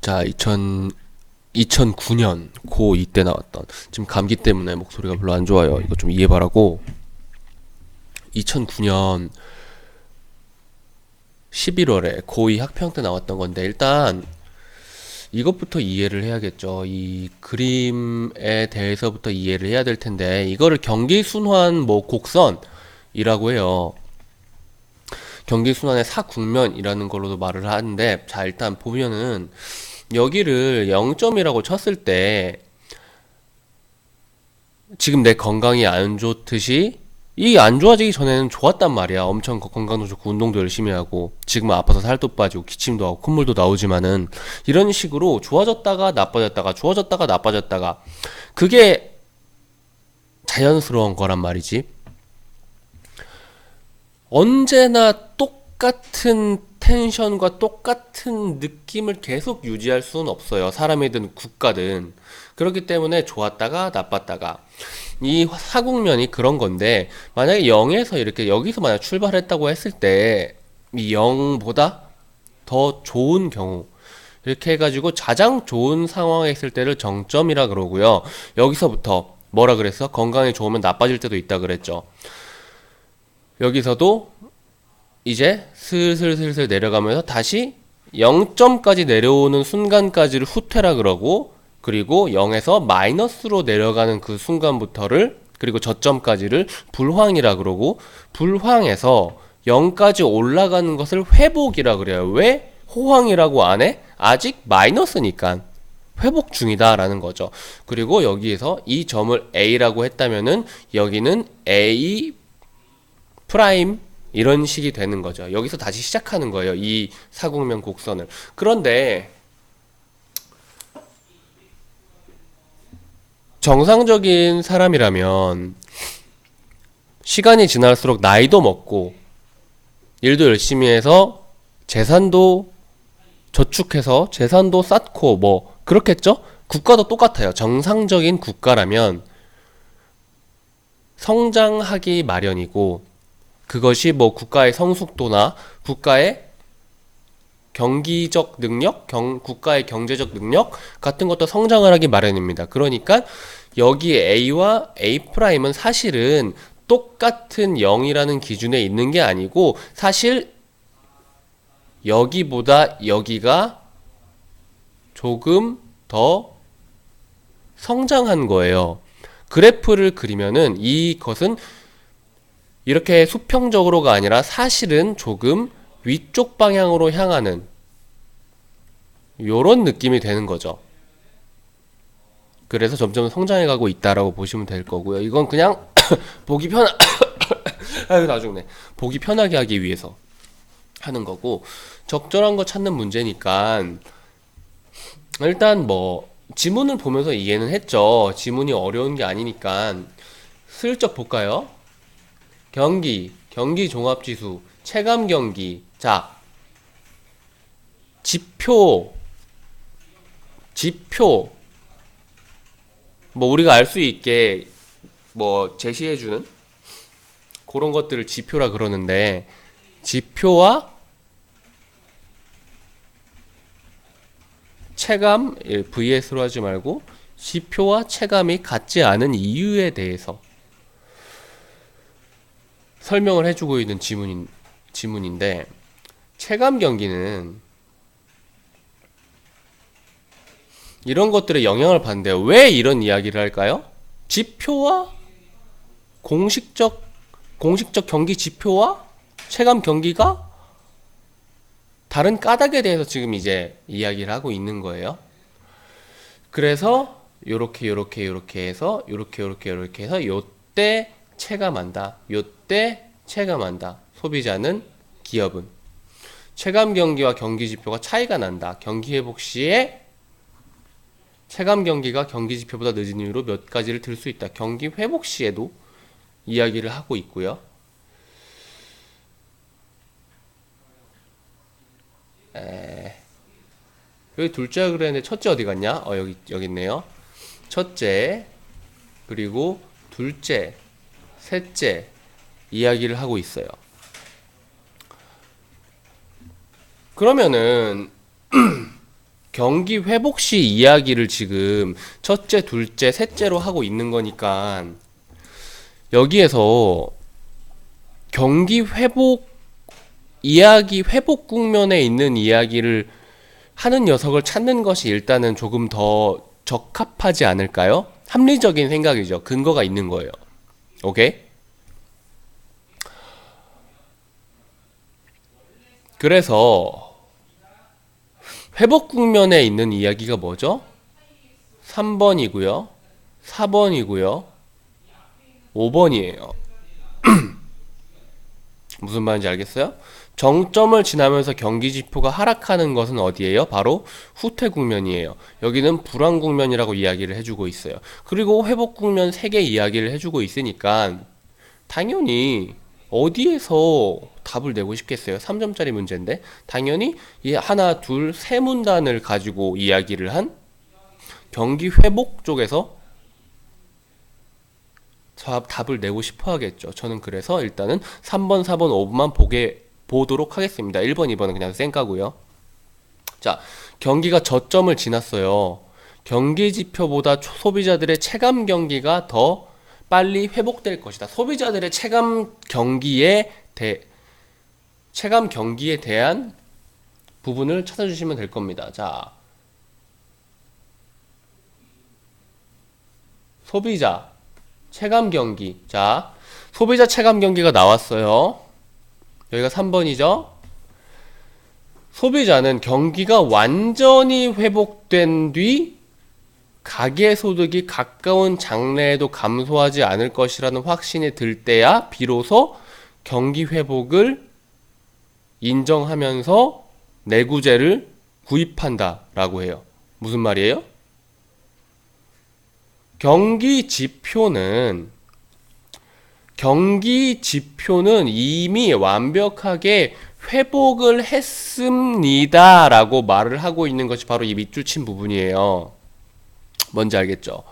자, 2009년 고2 때 나왔던, 지금 감기 때문에 목소리가 별로 안 좋아요. 이거 좀 이해 바라고. 2009년 11월에 고2 학평 때 나왔던 건데, 일단 이것부터 이해를 해야겠죠. 이 그림에 대해서부터 이해를 해야 될 텐데, 이거를 경기순환 곡선이라고 해요. 경기순환의 사국면이라는 걸로도 말을 하는데, 자, 일단 보면은 여기를 0점이라고 쳤을 때 지금 내 건강이 안 좋듯이 이 안 좋아지기 전에는 좋았단 말이야. 엄청 건강도 좋고 운동도 열심히 하고 지금은 아파서 살도 빠지고 기침도 하고 콧물도 나오지만은 이런 식으로 좋아졌다가 나빠졌다가 좋아졌다가 나빠졌다가 그게 자연스러운 거란 말이지. 언제나 똑같은 텐션과 똑같은 느낌을 계속 유지할 수는 없어요. 사람이든 국가든. 그렇기 때문에 좋았다가 나빴다가. 이 사국면이 그런 건데, 만약에 0에서 이렇게, 여기서 만약 출발했다고 했을 때, 이 0보다 더 좋은 경우, 이렇게 해가지고 가장 좋은 상황에 있을 때를 정점이라 그러고요. 여기서부터 뭐라 그랬어? 건강이 좋으면 나빠질 때도 있다 그랬죠. 여기서도 이제 슬슬 내려가면서 다시 0점까지 내려오는 순간까지를 후퇴라 그러고, 그리고 0에서 마이너스로 내려가는 그 순간부터를, 그리고 저점까지를 불황이라 그러고, 불황에서 0까지 올라가는 것을 회복이라 그래요. 왜 호황이라고 안 해? 아직 마이너스니까 회복 중이다 라는 거죠. 그리고 여기에서 이 점을 A라고 했다면은 여기는 A 프라임 이런 식이 되는 거죠. 여기서 다시 시작하는 거예요. 이 사국면 곡선을. 그런데 정상적인 사람이라면 시간이 지날수록 나이도 먹고 일도 열심히 해서 재산도 저축해서 재산도 쌓고 뭐 그렇겠죠? 국가도 똑같아요. 정상적인 국가라면 성장하기 마련이고, 그것이 뭐 국가의 성숙도나 국가의 경기적 능력, 국가의 경제적 능력 같은 것도 성장을 하기 마련입니다. 그러니까 여기 A와 A'은 사실은 똑같은 0이라는 기준에 있는 게 아니고, 사실 여기보다 여기가 조금 더 성장한 거예요. 그래프를 그리면은 이것은 이렇게 수평적으로가 아니라 사실은 조금 위쪽 방향으로 향하는 요런 느낌이 되는 거죠. 그래서 점점 성장해 가고 있다라고 보시면 될 거고요. 이건 그냥 보기 아유 나중에 보기 편하게 하기 위해서 하는 거고, 적절한 거 찾는 문제니까 일단 뭐 지문을 보면서 이해는 했죠. 지문이 어려운 게 아니니까 슬쩍 볼까요? 경기 종합지수, 체감 경기. 자, 지표, 뭐 우리가 알 수 있게 뭐 제시해주는 그런 것들을 지표라 그러는데, 지표와 체감, VS로 하지 말고 지표와 체감이 같지 않은 이유에 대해서 설명을 해주고 있는 지문인데, 체감 경기는 이런 것들에 영향을 받는데요. 왜 이런 이야기를 할까요? 지표와 공식적 경기 지표와 체감 경기가 다른 까닭에 대해서 지금 이제 이야기를 하고 있는 거예요. 그래서 요렇게 해서 요렇게 해서 요때 체감한다. 요때 체감한다. 소비자는, 기업은. 체감 경기와 경기 지표가 차이가 난다. 경기 회복 시에 체감 경기가 경기 지표보다 늦은 이유로 몇 가지를 들 수 있다. 경기 회복 시에도 이야기를 하고 있고요. 여기 둘째가 그랬는데 첫째 어디 갔냐? 여기 있네요. 첫째, 그리고 둘째, 셋째 이야기를 하고 있어요. 그러면은 경기 회복 시 이야기를 지금 첫째, 둘째, 셋째로 하고 있는 거니까 여기에서 경기 회복 이야기, 회복 국면에 있는 이야기를 하는 녀석을 찾는 것이 일단은 조금 더 적합하지 않을까요? 합리적인 생각이죠. 근거가 있는 거예요. 오케이? 그래서 회복 국면에 있는 이야기가 뭐죠? 3번이고요. 4번이고요. 5번이에요. 무슨 말인지 알겠어요? 정점을 지나면서 경기 지표가 하락하는 것은 어디예요? 바로 후퇴 국면이에요. 여기는 불황 국면이라고 이야기를 해주고 있어요. 그리고 회복 국면 3개 이야기를 해주고 있으니까 당연히 어디에서 답을 내고 싶겠어요? 3점짜리 문제인데 당연히 이 하나, 둘, 세 문단을 가지고 이야기를 한 경기 회복 쪽에서 답을 내고 싶어 하겠죠. 저는 그래서 일단은 3번, 4번, 5번만 보도록 하겠습니다. 1번, 2번은 그냥 쌩까고요. 자, 경기가 저점을 지났어요. 경기 지표보다 소비자들의 체감 경기가 더 빨리 회복될 것이다. 소비자들의 체감 경기에 대한 부분을 찾아주시면 될 겁니다. 자, 소비자 체감 경기. 자, 소비자 체감 경기가 나왔어요. 여기가 3번이죠. 소비자는 경기가 완전히 회복된 뒤 가계소득이 가까운 장래에도 감소하지 않을 것이라는 확신이 들 때야 비로소 경기 회복을 인정하면서 내구재를 구입한다라고 해요. 무슨 말이에요? 경기 지표는 이미 완벽하게 회복을 했습니다 라고 말을 하고 있는 것이 바로 이 밑줄 친 부분이에요. 뭔지 알겠죠?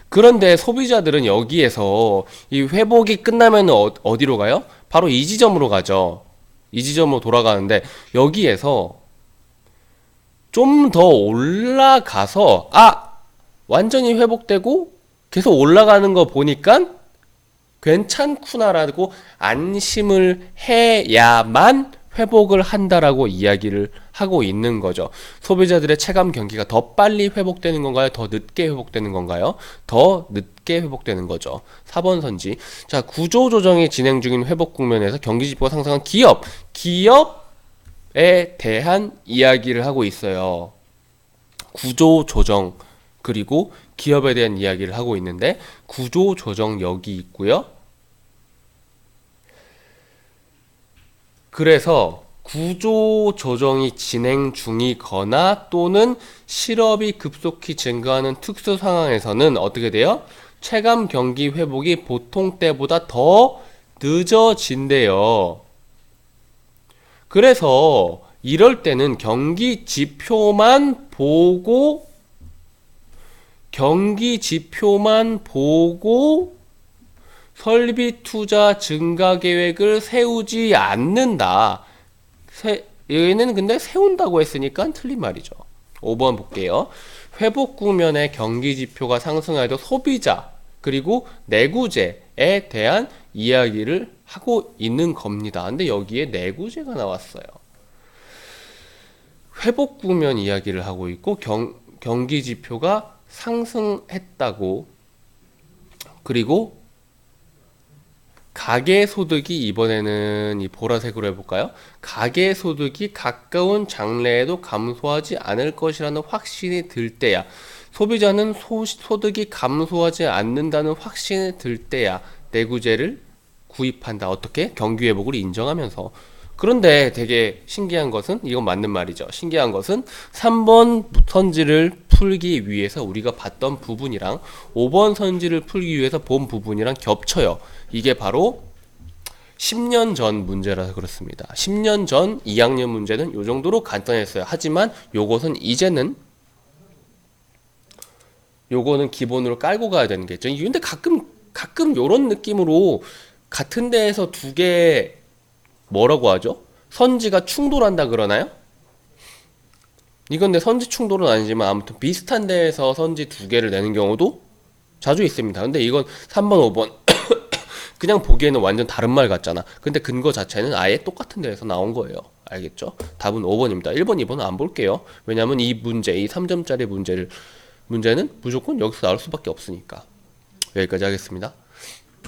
그런데 소비자들은 여기에서 이 회복이 끝나면 어디로 가요? 바로 이 지점으로 가죠. 이 지점으로 돌아가는데 여기에서 좀 더 올라가서 완전히 회복되고 계속 올라가는 거 보니까 괜찮구나라고 안심을 해야만 회복을 한다라고 이야기를 하고 있는 거죠. 소비자들의 체감 경기가 더 빨리 회복되는 건가요? 더 늦게 회복되는 건가요? 더 늦게 회복되는 거죠. 4번 선지. 자, 구조 조정이 진행 중인 회복 국면에서 경기 지표가 상승한 기업에 대한 이야기를 하고 있어요. 구조 조정 그리고 기업에 대한 이야기를 하고 있는데 구조 조정 여기 있고요. 그래서 구조 조정이 진행 중이거나 또는 실업이 급속히 증가하는 특수 상황에서는 어떻게 돼요? 체감 경기 회복이 보통 때보다 더 늦어진대요. 그래서 이럴 때는 경기 지표만 보고 설비 투자 증가 계획을 세우지 않는다. 얘는 근데 세운다고 했으니까 틀린 말이죠. 5번 볼게요. 회복 국면에 경기 지표가 상승해도 소비자 그리고 내구재에 대한 이야기를 하고 있는 겁니다. 근데 여기에 내구재가 나왔어요. 회복 국면 이야기를 하고 있고 경기 지표가 상승했다고 그리고 가계소득이 이번에는 이 보라색으로 해볼까요? 가계소득이 가까운 장래에도 감소하지 않을 것이라는 확신이 들 때야. 소비자는 소득이 감소하지 않는다는 확신이 들 때야 내구재를 구입한다. 어떻게? 경기 회복을 인정하면서. 그런데 되게 신기한 것은 이건 맞는 말이죠. 신기한 것은 3번 선지를 풀기 위해서 우리가 봤던 부분이랑 5번 선지를 풀기 위해서 본 부분이랑 겹쳐요. 이게 바로 10년 전 문제라서 그렇습니다. 10년 전 2학년 문제는 이 정도로 간단했어요. 하지만 요거는 이제는 요거는 기본으로 깔고 가야 되는 게 있죠. 근데 가끔 요런 느낌으로 같은 데에서 두 개 뭐라고 하죠? 선지가 충돌한다 그러나요? 이건 내 선지 충돌은 아니지만 아무튼 비슷한 데에서 선지 두 개를 내는 경우도 자주 있습니다. 근데 이건 3번, 5번 그냥 보기에는 완전 다른 말 같잖아. 근데 근거 자체는 아예 똑같은 데에서 나온 거예요. 알겠죠? 답은 5번입니다. 1번, 2번은 안 볼게요. 왜냐면 이 문제, 이 3점짜리 문제는 무조건 여기서 나올 수밖에 없으니까. 여기까지 하겠습니다.